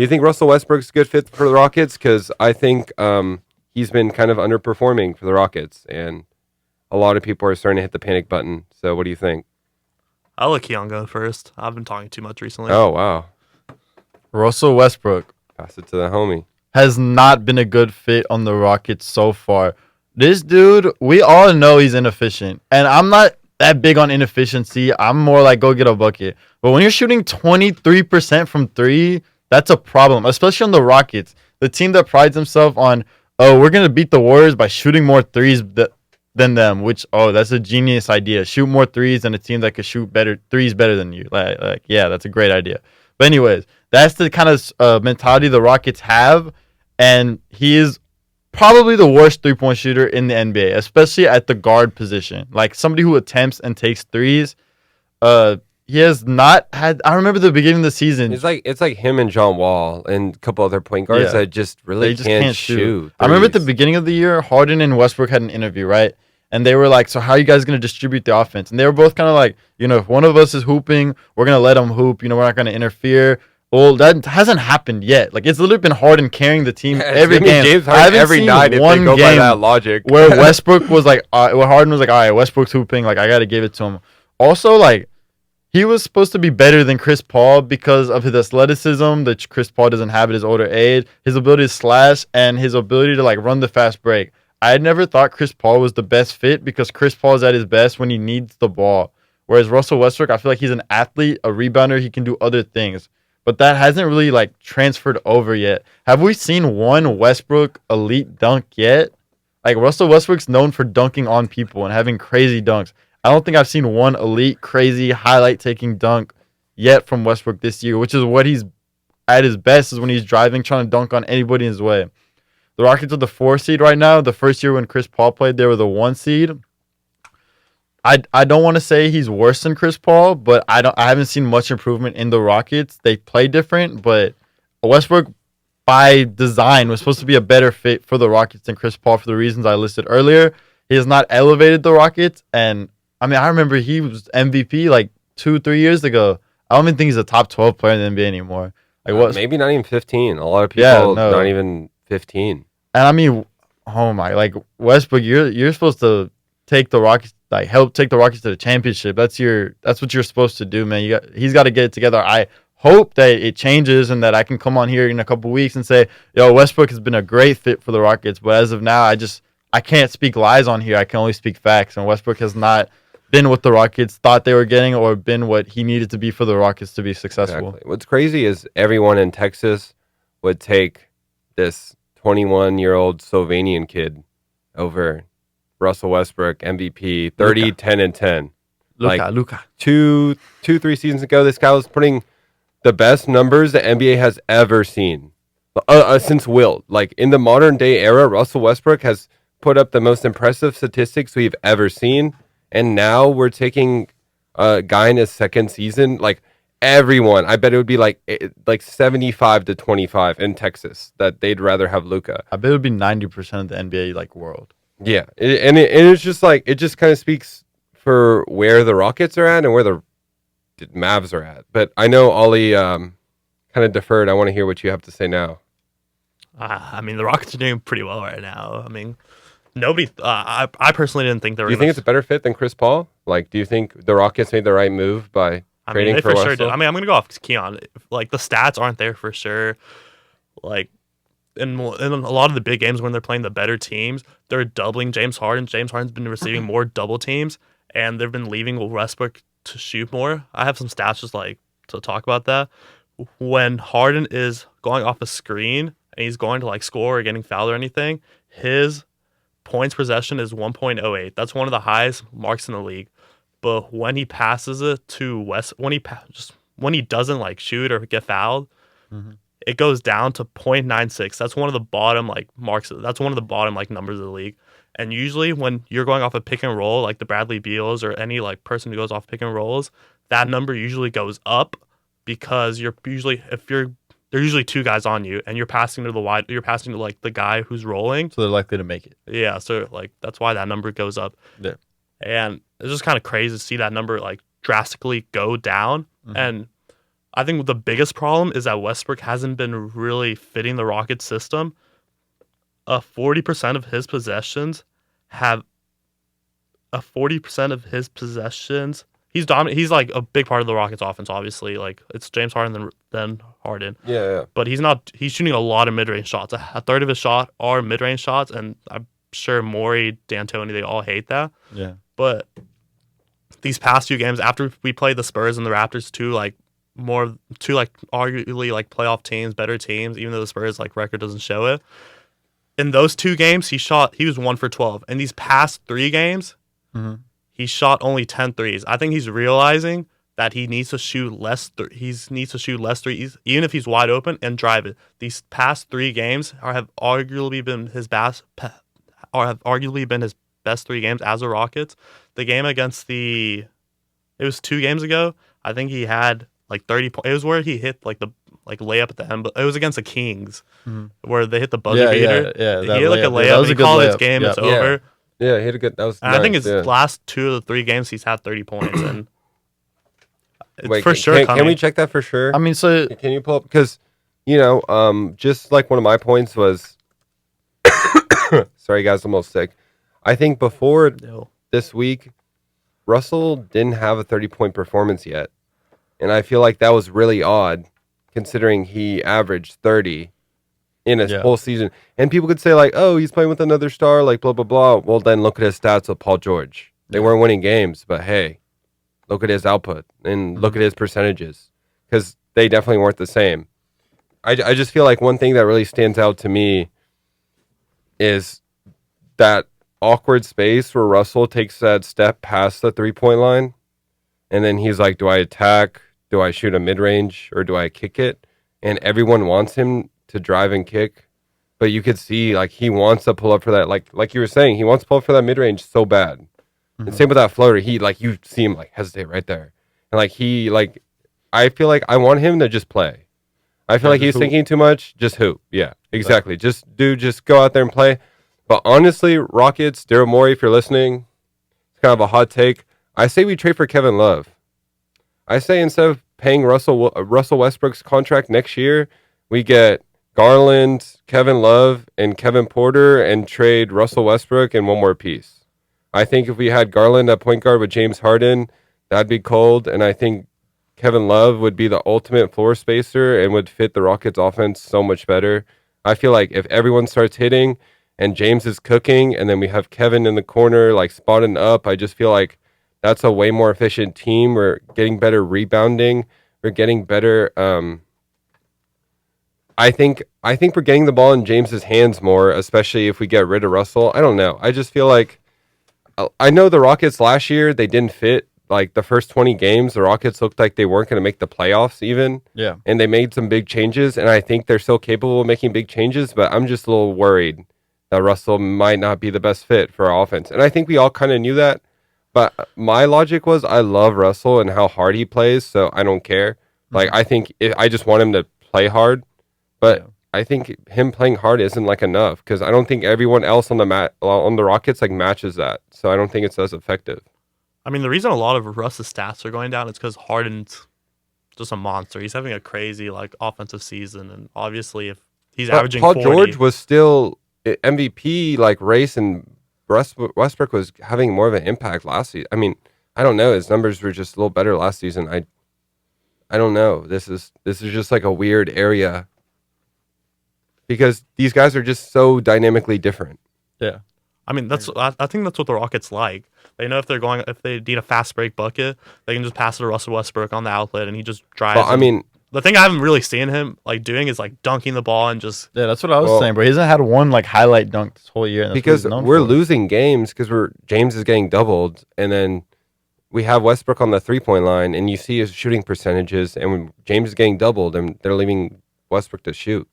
Do you think Russell Westbrook's a good fit for the Rockets? Because I think he's been kind of underperforming for the Rockets, and a lot of people are starting to hit the panic button. So what do you think? I'll let Keon go first. I've been talking too much recently. Oh, wow. Russell Westbrook Pass it to the homie. has not been a good fit on the Rockets so far. This dude, we all know he's inefficient. And I'm not that big on inefficiency. I'm more like go get a bucket. But when you're shooting 23% from three, that's a problem, especially on the Rockets, the team that prides themselves on, oh, we're going to beat the Warriors by shooting more threes than them, which, oh, that's a genius idea. Shoot more threes than a team that could shoot better threes better than you. Like, yeah, that's a great idea. But anyways, that's the kind of mentality the Rockets have, and he is probably the worst three-point shooter in the NBA, especially at the guard position. Like somebody who attempts and takes threes. He has not had. I remember the beginning of the season. It's like him and John Wall and a couple other point guards that just really can't shoot. I remember at the beginning of the year, Harden and Westbrook had an interview, right? And they were like, so how are you guys going to distribute the offense? And they were both kind of like, if one of us is hooping, we're going to let him hoop. We're not going to interfere. Well, that hasn't happened yet. Like, it's literally been Harden carrying the team every game. I haven't every night if they go by that logic. Where Westbrook was like, where Harden was like, all right, Westbrook's hooping. Like, I got to give it to him. Also, like, he was supposed to be better than Chris Paul because of his athleticism that Chris Paul doesn't have at his older age, his ability to slash, and his ability to, like, run the fast break. I had never thought Chris Paul was the best fit because Chris Paul is at his best when he needs the ball. Whereas Russell Westbrook, I feel like he's an athlete, a rebounder. He can do other things. But that hasn't really, like, transferred over yet. Have we seen one Westbrook elite dunk yet? Like, Russell Westbrook's known for dunking on people and having crazy dunks. I don't think I've seen one elite, crazy, highlight-taking dunk yet from Westbrook this year, which is what he's at his best is when he's driving, trying to dunk on anybody in his way. The Rockets are the 4 seed right now. The first year when Chris Paul played, they were the 1 seed. I don't want to say he's worse than Chris Paul, but I haven't seen much improvement in the Rockets. They play different, but Westbrook by design was supposed to be a better fit for the Rockets than Chris Paul for the reasons I listed earlier. He has not elevated the Rockets, and I mean I remember he was MVP like 2-3 years ago. I don't even think he's a top 12 player in the NBA anymore. Like what? Maybe not even 15. A lot of people not even 15. And I mean, oh my, like Westbrook, you're supposed to take the Rockets. Like help take the Rockets to the championship. That's what you're supposed to do, man. He's got to get it together. I hope that it changes and that I can come on here in a couple weeks and say, yo, Westbrook has been a great fit for the Rockets. But as of now, I can't speak lies on here. I can only speak facts. And Westbrook has not been what the Rockets thought they were getting or been what he needed to be for the Rockets to be successful. Exactly. What's crazy is everyone in Texas would take this 21-year-old Slovenian kid over Russell Westbrook, MVP, 30, Luka. 10, and 10. Luka. 3 seasons ago, this guy was putting the best numbers the NBA has ever seen since Wilt. Like, in the modern day era, Russell Westbrook has put up the most impressive statistics we've ever seen. And now we're taking a guy in his second season. Like, everyone, I bet it would be like 75-25 in Texas that they'd rather have Luka. I bet it would be 90% of the NBA, like, world. Yeah, and it's just like, it just kind of speaks for where the Rockets are at and where the Mavs are at. But I know Ollie kind of deferred. I want to hear what you have to say now. I mean, the Rockets are doing pretty well right now. I mean, nobody. I personally didn't think they were. Do you think it's a better fit than Chris Paul? Like, do you think the Rockets made the right move by trading for Russell? Sure did. I mean, I'm gonna go off Keon. Like, the stats aren't there for sure. Like, in a lot of the big games when they're playing the better teams, they're doubling James Harden. James Harden's been receiving more double teams, and they've been leaving Westbrook to shoot more. I have some stats just like to talk about that. When Harden is going off a screen and he's going to like score or getting fouled or anything, his points possession is 1.08. That's one of the highest marks in the league. But when he passes it to when he doesn't like shoot or get fouled, it goes down to 0.96. That's one of the bottom like marks. That's one of the bottom like numbers of the league. And usually when you're going off a pick and roll, like the Bradley Beals or any like person who goes off pick and rolls, that number usually goes up because there's usually 2 guys on you and you're passing to like the guy who's rolling. So they're likely to make it. Yeah. So like that's why that number goes up. Yeah. And it's just kind of crazy to see that number like drastically go down. And I think the biggest problem is that Westbrook hasn't been really fitting the Rockets system. 40% of his possessions have 40% of his possessions. He's dominant. He's like a big part of the Rockets offense, obviously. Like it's James Harden then Harden. Yeah. But he's not. He's shooting a lot of mid-range shots. A third of his shot are mid-range shots, and I'm sure Morey, D'Antoni, they all hate that. Yeah. But these past few games, after we played the Spurs and the Raptors, two arguably like playoff teams, better teams, even though the Spurs like record doesn't show it. In those 2 games, he was 1 for 12. In these past 3 games, he shot only 10 threes. I think he's realizing that he needs to shoot less. He needs to shoot less threes, even if he's wide open, and drive it. These past 3 games have arguably been his best. Have arguably been his best 3 games as a Rockets. The game against it was 2 games ago. I think he had like 30 points. It was where he hit like the layup at the end, but it was against the Kings where they hit the buzzer beater. Yeah, he hit like a layup. He called his game. It's over. Yeah, he hit a good. That was. And nice, I think his last 2 of the 3 games he's had 30 points, and it's Wait, for sure. Can we check that for sure? I mean, so can you pull up because just like one of my points was. Sorry, guys, I'm almost sick. I think before this week, Russell didn't have a 30-point performance yet, and I feel like that was really odd, considering he averaged 30 in his whole season. And people could say like, "Oh, he's playing with another star," like blah blah blah. Well, then look at his stats with Paul George. They weren't winning games, but hey, look at his output and look at his percentages because they definitely weren't the same. I just feel like one thing that really stands out to me is that awkward space where Russell takes that step past the 3-point line, and then he's like, "Do I attack? Do I shoot a mid-range, or do I kick it?" And everyone wants him to drive and kick, but you could see like he wants to pull up for that, like you were saying, he wants to pull up for that mid-range so bad. And same with that floater, he like you see him like hesitate right there, and like I feel like I want him to just play. I feel like he's thinking too much. Just hoop, yeah, exactly. Just go out there and play. But honestly, Rockets, Daryl Morey, if you're listening, it's kind of a hot take. I say we trade for Kevin Love. I say instead of paying Russell Westbrook's contract next year, we get Garland, Kevin Love, and Kevin Porter, and trade Russell Westbrook and one more piece. I think if we had Garland at point guard with James Harden, that'd be cold. And I think Kevin Love would be the ultimate floor spacer and would fit the Rockets offense so much better. I feel like if everyone starts hitting and James is cooking, and then we have Kevin in the corner, like spotting up, I just feel like that's a way more efficient team. We're getting better rebounding. We're getting better. I think we're getting the ball in James's hands more, especially if we get rid of Russell. I don't know. I just feel like I know the Rockets last year, they didn't fit. Like the first 20 games, the Rockets looked like they weren't going to make the playoffs even. Yeah. And they made some big changes, and I think they're still capable of making big changes, but I'm just a little worried that Russell might not be the best fit for our offense. And I think we all kind of knew that. But my logic was I love Russell and how hard he plays, so I don't care. Like, I think I just want him to play hard. But I think him playing hard isn't, like, enough because I don't think everyone else on the Rockets, like, matches that. So I don't think it's as effective. I mean, the reason a lot of Russ's stats are going down is because Harden's just a monster. He's having a crazy, like, offensive season. And obviously, if he's averaging Paul 40... George was still MVP, like, race, and Westbrook was having more of an impact last season. I mean, I don't know. His numbers were just a little better last season. I don't know. This is just like a weird area because these guys are just so dynamically different. Yeah. I mean, I think that's what the Rockets like. They know if they need a fast break bucket, they can just pass it to Russell Westbrook on the outlet, and he just drives. Well, I mean, the thing I haven't really seen him like doing is like dunking the ball and just. Yeah, that's what I was saying, bro. He hasn't had one like highlight dunk this whole year. Because we're losing games because James is getting doubled, and then we have Westbrook on the 3-point line, and you see his shooting percentages, and when James is getting doubled, and they're leaving Westbrook to shoot.